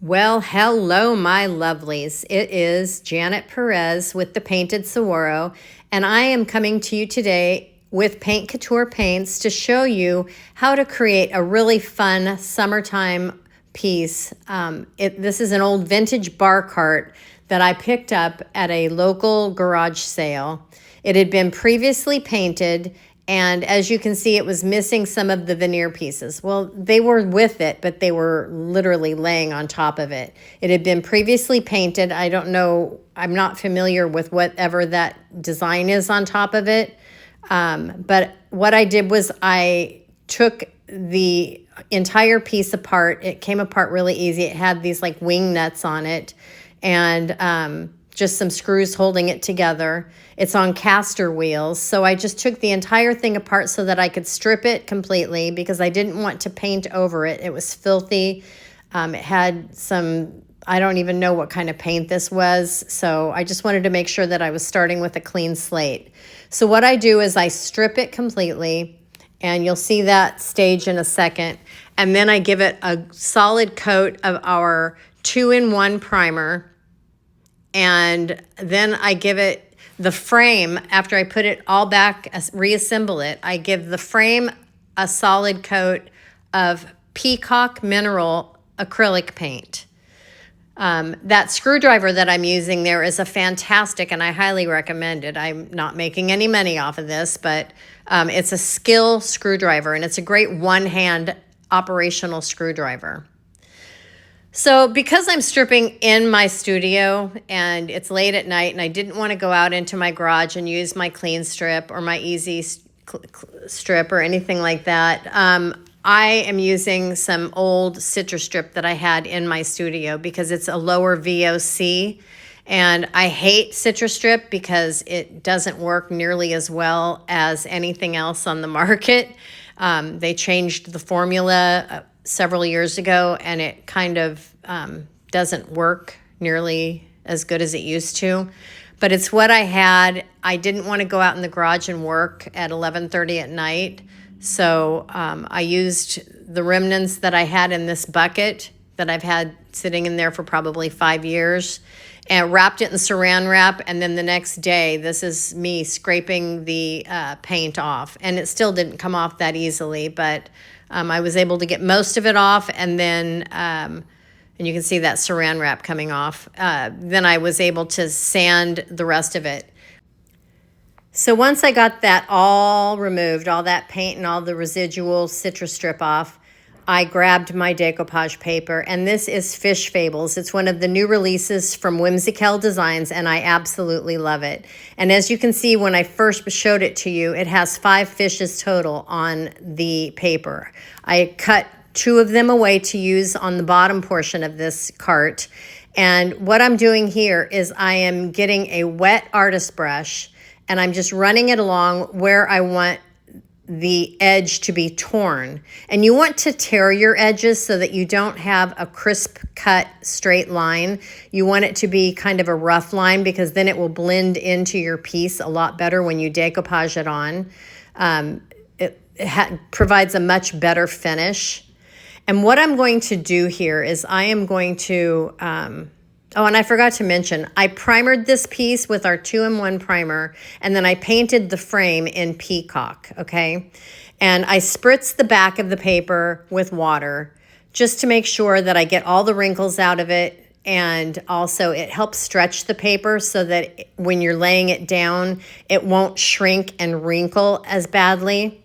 Well, hello, my lovelies. It is Janet Perez with the Painted Saguaro, and I am coming to you today with Paint Couture paints to show you how to create a really fun summertime piece. This is an old vintage bar cart that I picked up at a local garage sale. It had been previously painted, and as you can see, it was missing some of the veneer pieces. Well, they were with it, but they were literally laying on top of it. It had been previously painted. I don't know, I'm not familiar with whatever that design is on top of it. But what I did was I took the entire piece apart. It came apart really easy. It had these like wing nuts on it, and just some screws holding it together. It's on caster wheels. So I just took the entire thing apart so that I could strip it completely because I didn't want to paint over it. It was filthy. It had some, I don't even know what kind of paint this was. So I just wanted to make sure that I was starting with a clean slate. So what I do is I strip it completely, and you'll see that stage in a second. And then I give it a solid coat of our 2-in-1 primer. And then I give it the frame, after I put it all back, reassemble it, I give the frame a solid coat of Peacock mineral acrylic paint. That screwdriver that I'm using there is a fantastic, and I highly recommend it. I'm not making any money off of this, but it's a skill screwdriver, and it's a great one-hand operational screwdriver. So because I'm stripping in my studio and it's late at night and I didn't want to go out into my garage and use my clean strip or my easy strip or anything like that, I am using some old citrus strip that I had in my studio because it's a lower VOC. And I hate citrus strip because it doesn't work nearly as well as anything else on the market. They changed the formula several years ago, and it kind of doesn't work nearly as good as it used to. But it's what I had. I didn't want to go out in the garage and work at 11:30 at night. So I used the remnants that I had in this bucket that I've had sitting in there for probably 5 years, and wrapped it in saran wrap. And then the next day, this is me scraping the paint off. And it still didn't come off that easily, but I was able to get most of it off, and then, and you can see that saran wrap coming off. Then I was able to sand the rest of it. So once I got that all removed, all that paint and all the residual citrus strip off, I grabbed my decoupage paper, and this is Fish Fables. It's one of the new releases from Whimsykel Designs, and I absolutely love it. And as you can see, when I first showed it to you, it has 5 fishes total on the paper. I cut 2 of them away to use on the bottom portion of this cart. And what I'm doing here is I am getting a wet artist brush, and I'm just running it along where I want the edge to be torn. And you want to tear your edges so that you don't have a crisp cut straight line. You want it to be kind of a rough line because then it will blend into your piece a lot better when you decoupage it on. It provides a much better finish. And what I'm going to do here is I am going to, oh, and I forgot to mention, I primered this piece with our 2-in-1 primer, and then I painted the frame in Peacock, okay? And I spritzed the back of the paper with water just to make sure that I get all the wrinkles out of it, and also it helps stretch the paper so that when you're laying it down, it won't shrink and wrinkle as badly.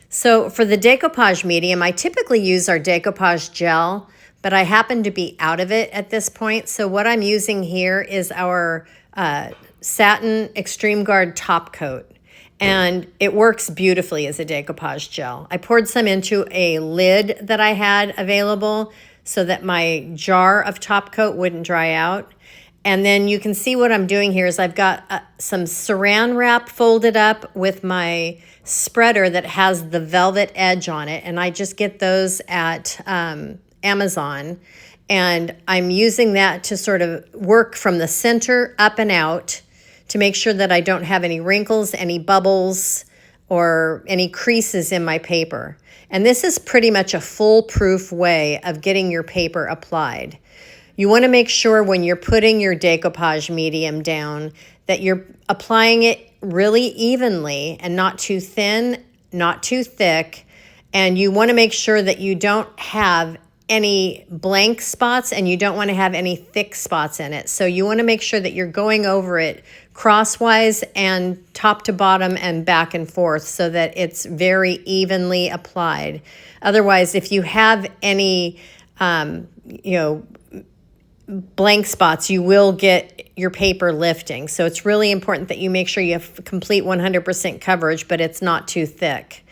So for the decoupage medium, I typically use our decoupage gel, but I happen to be out of it at this point. So what I'm using here is our Satin Extreme Guard Topcoat, and it works beautifully as a decoupage gel. I poured some into a lid that I had available so that my jar of Topcoat wouldn't dry out. And then you can see what I'm doing here is I've got some saran wrap folded up with my spreader that has the velvet edge on it, and I just get those at Amazon, and I'm using that to sort of work from the center up and out to make sure that I don't have any wrinkles, any bubbles, or any creases in my paper. And this is pretty much a foolproof way of getting your paper applied. You want to make sure when you're putting your decoupage medium down that you're applying it really evenly and not too thin, not too thick. And you want to make sure that you don't have any blank spots and you don't want to have any thick spots in it. So you want to make sure that you're going over it crosswise and top to bottom and back and forth so that it's very evenly applied. Otherwise, if you have any, blank spots, you will get your paper lifting. So it's really important that you make sure you have complete 100% coverage, but it's not too thick.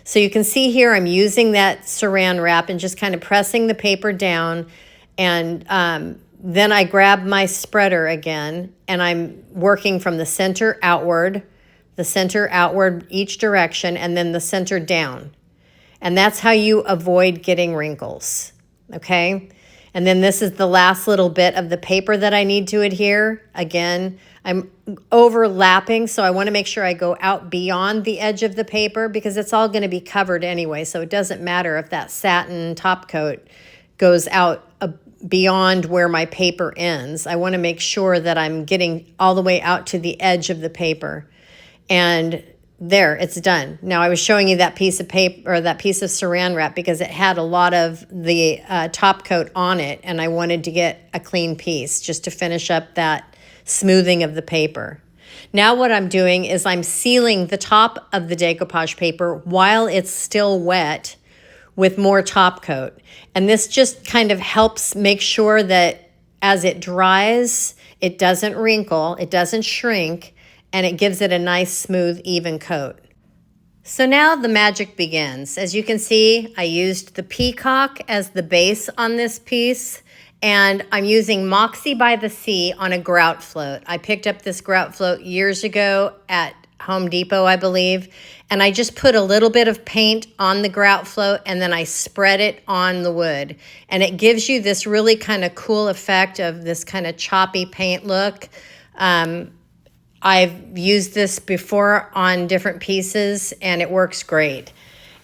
So you can see here I'm using that saran wrap and just kind of pressing the paper down, and then I grab my spreader again and I'm working from the center outward each direction, and then the center down. And that's how you avoid getting wrinkles, okay? And then this is the last little bit of the paper that I need to adhere. Again, I'm overlapping, so I want to make sure I go out beyond the edge of the paper because it's all going to be covered anyway, so it doesn't matter if that satin top coat goes out beyond where my paper ends. I want to make sure that I'm getting all the way out to the edge of the paper. And there, it's done. Now, I was showing you that piece of paper, or that piece of saran wrap, because it had a lot of the top coat on it, and I wanted to get a clean piece just to finish up that smoothing of the paper. Now what I'm doing is I'm sealing the top of the decoupage paper while it's still wet with more top coat. And this just kind of helps make sure that as it dries, it doesn't wrinkle, it doesn't shrink, and it gives it a nice, smooth, even coat. So now the magic begins. As you can see, I used the Peacock as the base on this piece, and I'm using Moxie by the Sea on a grout float. I picked up this grout float years ago at Home Depot, I believe, and I just put a little bit of paint on the grout float and then I spread it on the wood. And it gives you this really kind of cool effect of this kind of choppy paint look. I've used this before on different pieces and it works great.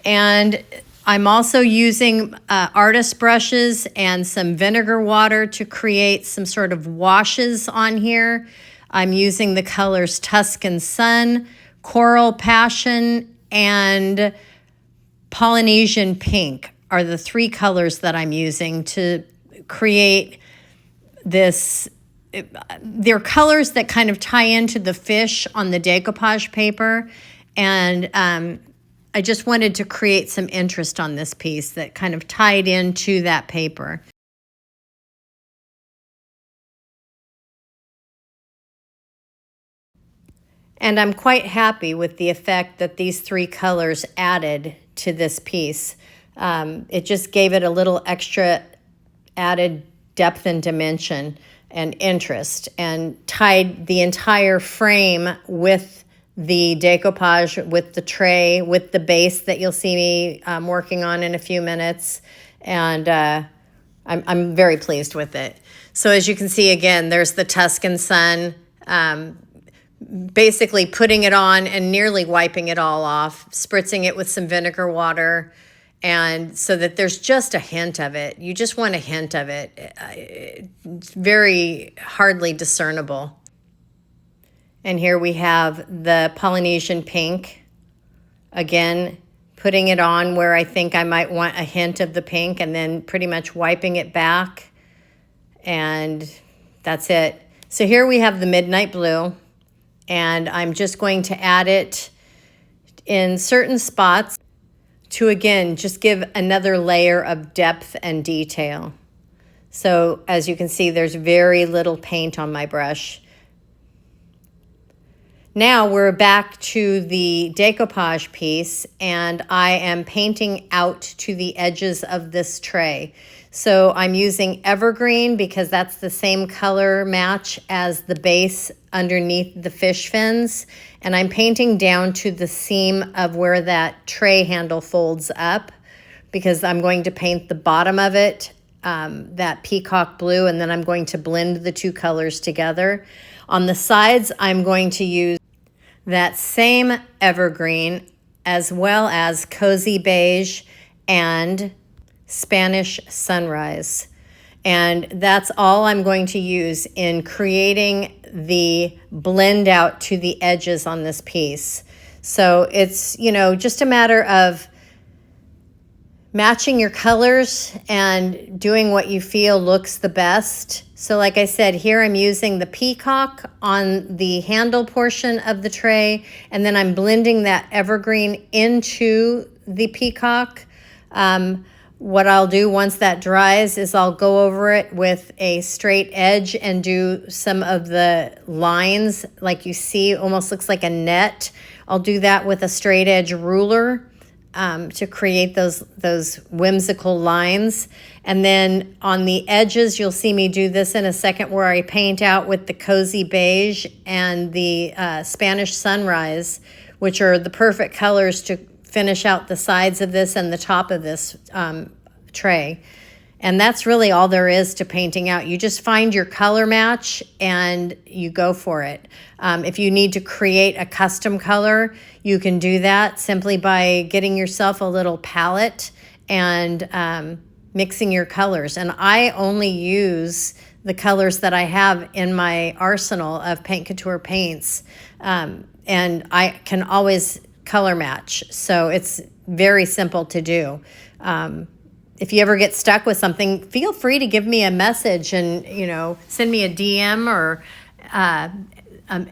And I'm also using artist brushes and some vinegar water to create some sort of washes on here. I'm using the colors Tuscan Sun, Coral Passion, and Polynesian Pink are the three colors that I'm using to create this. They're colors that kind of tie into the fish on the decoupage paper, and I just wanted to create some interest on this piece that kind of tied into that paper. And I'm quite happy with the effect that these three colors added to this piece. It just gave it a little extra added depth and dimension and interest, and tied the entire frame with the decoupage, with the tray, with the base that you'll see me working on in a few minutes. And I'm very pleased with it. So as you can see, again, there's the Tuscan Sun, basically putting it on and nearly wiping it all off, spritzing it with some vinegar water, and so that there's just a hint of it. You just want a hint of it. It's very hardly discernible. And here we have the Polynesian Pink. Again, putting it on where I think I might want a hint of the pink, and then pretty much wiping it back. And that's it. So here we have the Midnight Blue, and I'm just going to add it in certain spots to, again, just give another layer of depth and detail. So as you can see, there's very little paint on my brush. Now we're back to the decoupage piece, and I am painting out to the edges of this tray. So I'm using Evergreen because that's the same color match as the base underneath the fish fins. And I'm painting down to the seam of where that tray handle folds up, because I'm going to paint the bottom of it, that peacock blue, and then I'm going to blend the two colors together. On the sides, I'm going to use that same Evergreen as well as Cozy Beige and Spanish Sunrise. And that's all I'm going to use in creating the blend out to the edges on this piece. So it's, you know, just a matter of matching your colors and doing what you feel looks the best. So like I said, here I'm using the Peacock on the handle portion of the tray, and then I'm blending that Evergreen into the Peacock. What I'll do once that dries is I'll go over it with a straight edge and do some of the lines like you see, almost looks like a net. I'll do that with a straight edge ruler to create those whimsical lines. And then on the edges, you'll see me do this in a second, where I paint out with the Cozy Beige and the Spanish Sunrise, which are the perfect colors to finish out the sides of this and the top of this tray. And that's really all there is to painting out. You just find your color match and you go for it. If you need to create a custom color, you can do that simply by getting yourself a little palette and mixing your colors. And I only use the colors that I have in my arsenal of Paint Couture paints. And I can always color match. So it's very simple to do. If you ever get stuck with something, feel free to give me a message and, you know, send me a DM or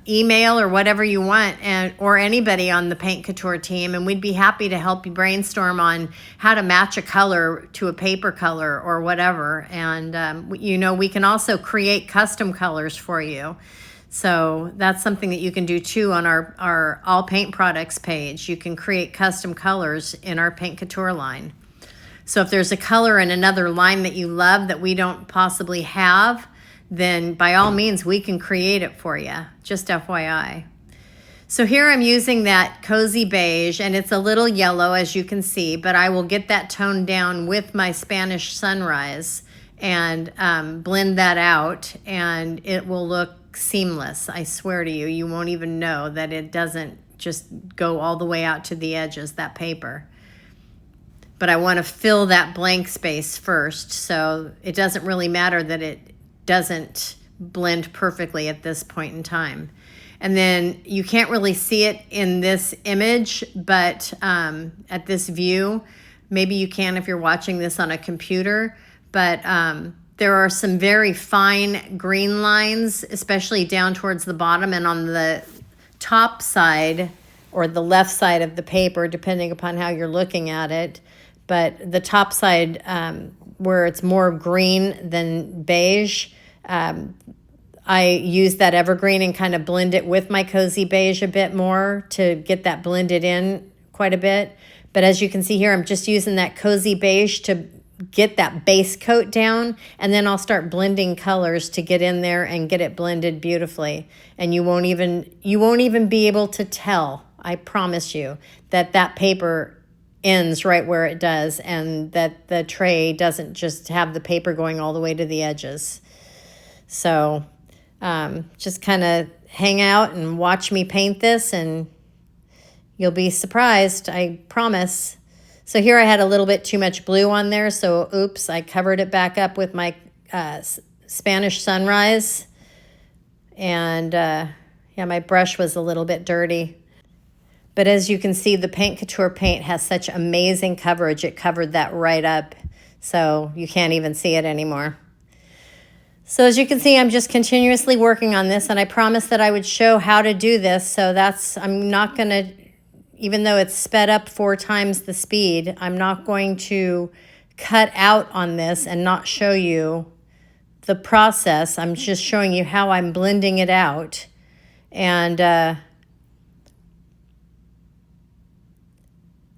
email or whatever you want, and or anybody on the Paint Couture team, and we'd be happy to help you brainstorm on how to match a color to a paper color or whatever. And, you know, we can also create custom colors for you. So that's something that you can do too on our All Paint Products page. You can create custom colors in our Paint Couture line. So if there's a color in another line that you love that we don't possibly have, then by all means, we can create it for you, just FYI. So here I'm using that Cozy Beige, and it's a little yellow, as you can see, but I will get that toned down with my Spanish Sunrise and blend that out, and it will look seamless. I swear to you, you won't even know that it doesn't just go all the way out to the edges, that paper. But I want to fill that blank space first, so it doesn't really matter that it doesn't blend perfectly at this point in time. And then you can't really see it in this image, but at this view, maybe you can if you're watching this on a computer, but there are some very fine green lines, especially down towards the bottom and on the top side or the left side of the paper, depending upon how you're looking at it. But the top side, where it's more green than beige, I use that Evergreen and kind of blend it with my Cozy Beige a bit more to get that blended in quite a bit. But as you can see here, I'm just using that Cozy Beige to get that base coat down, and then I'll start blending colors to get in there and get it blended beautifully. And you won't even be able to tell, I promise you, that that paper ends right where it does, and that the tray doesn't just have the paper going all the way to the edges. So just kind of hang out and watch me paint this, and you'll be surprised, I promise. So here I had a little bit too much blue on there, so oops, I covered it back up with my Spanish Sunrise. And yeah, my brush was a little bit dirty. But as you can see, the Paint Couture paint has such amazing coverage. It covered that right up, so you can't even see it anymore. So as you can see, I'm just continuously working on this, and I promised that I would show how to do this. So I'm not going to, even though it's sped up 4 times the speed, I'm not going to cut out on this and not show you the process. I'm just showing you how I'm blending it out. And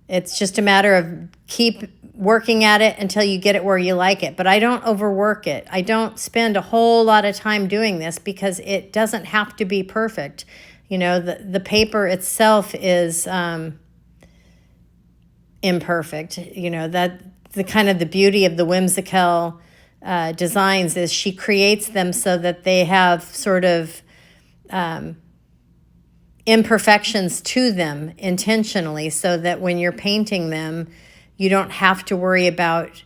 it's just a matter of keep working at it until you get it where you like it. But I don't overwork it. I don't spend a whole lot of time doing this because it doesn't have to be perfect. You know, the paper itself is imperfect. You know, that the kind of the beauty of the Whimsykel Designs is she creates them so that they have sort of imperfections to them intentionally so that when you're painting them, you don't have to worry about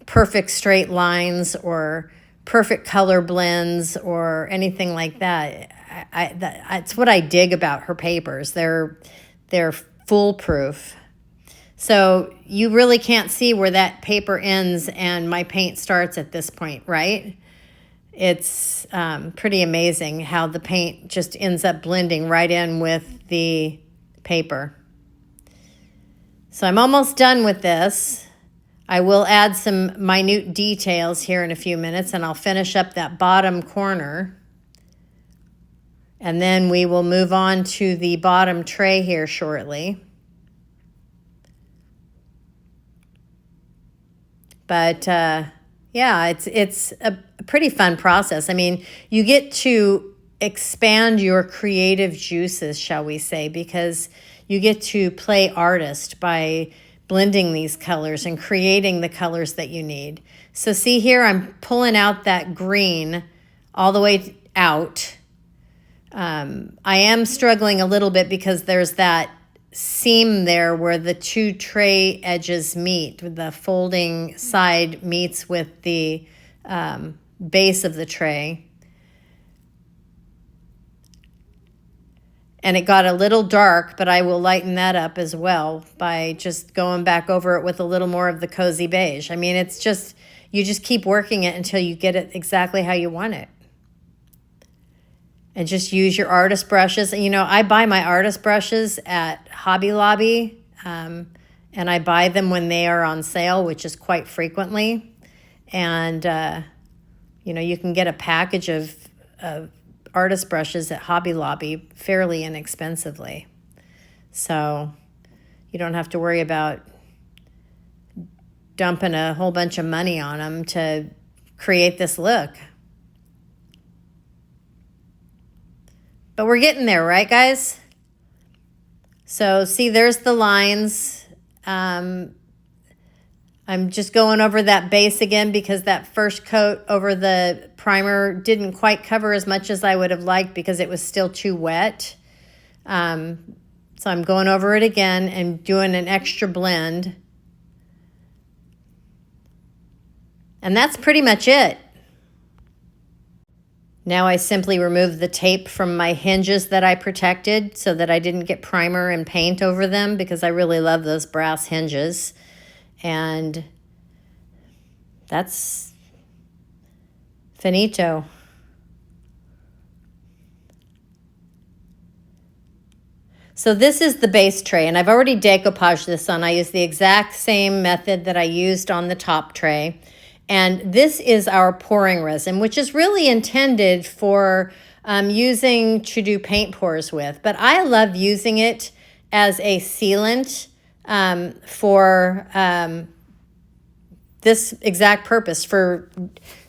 perfect straight lines or perfect color blends or anything like that. That's what I dig about her papers. They're foolproof. So you really can't see where that paper ends and my paint starts at this point, right? It's pretty amazing how the paint just ends up blending right in with the paper. So I'm almost done with this. I will add some minute details here in a few minutes, and I'll finish up that bottom corner. And then we will move on to the bottom tray here shortly. But yeah, it's a pretty fun process. I mean, you get to expand your creative juices, shall we say, because you get to play artist by blending these colors and creating the colors that you need. So see here, I'm pulling out that green all the way out. I am struggling a little bit because there's that seam there where the two tray edges meet, the folding side meets with the base of the tray. And it got a little dark, but I will lighten that up as well by just going back over it with a little more of the cozy beige. I mean, it's just, you just keep working it until you get it exactly how you want it. And just use your artist brushes. You know, I buy my artist brushes at Hobby Lobby, and I buy them when they are on sale, which is quite frequently. And, you know, you can get a package of artist brushes at Hobby Lobby fairly inexpensively. So you don't have to worry about dumping a whole bunch of money on them to create this look. But we're getting there, right, guys? So see, there's the lines. I'm just going over that base again because that first coat over the primer didn't quite cover as much as I would have liked because it was still too wet. So I'm going over it again and doing an extra blend. And that's pretty much it. Now I simply remove the tape from my hinges that I protected so that I didn't get primer and paint over them because I really love those brass hinges. And that's finito. So this is the base tray, and I've already decoupaged this on. I use the exact same method that I used on the top tray. And this is our pouring resin, which is really intended for using to do paint pours with. But I love using it as a sealant for this exact purpose, for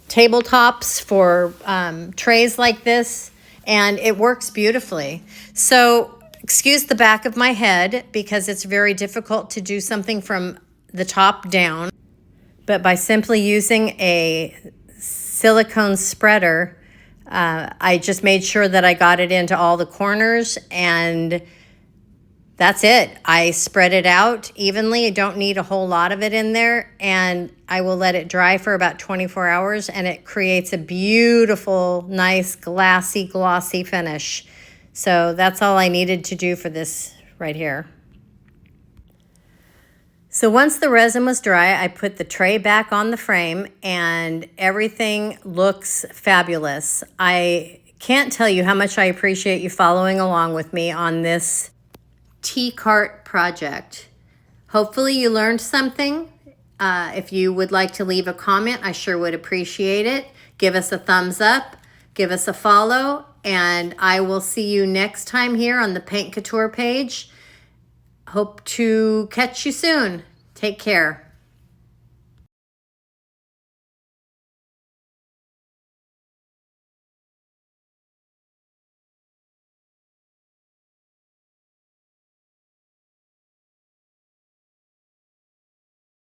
tabletops, for trays like this, and it works beautifully. So excuse the back of my head because it's very difficult to do something from the top down. But by simply using a silicone spreader, I just made sure that I got it into all the corners, and that's it. I spread it out evenly. I don't need a whole lot of it in there, and I will let it dry for about 24 hours, and it creates a beautiful, nice, glossy finish. So that's all I needed to do for this right here. So once the resin was dry, I put the tray back on the frame and everything looks fabulous. I can't tell you how much I appreciate you following along with me on this tea cart project. Hopefully you learned something. If you would like to leave a comment, I sure would appreciate it. Give us a thumbs up, give us a follow, and I will see you next time here on the Paint Couture page. Hope to catch you soon. Take care.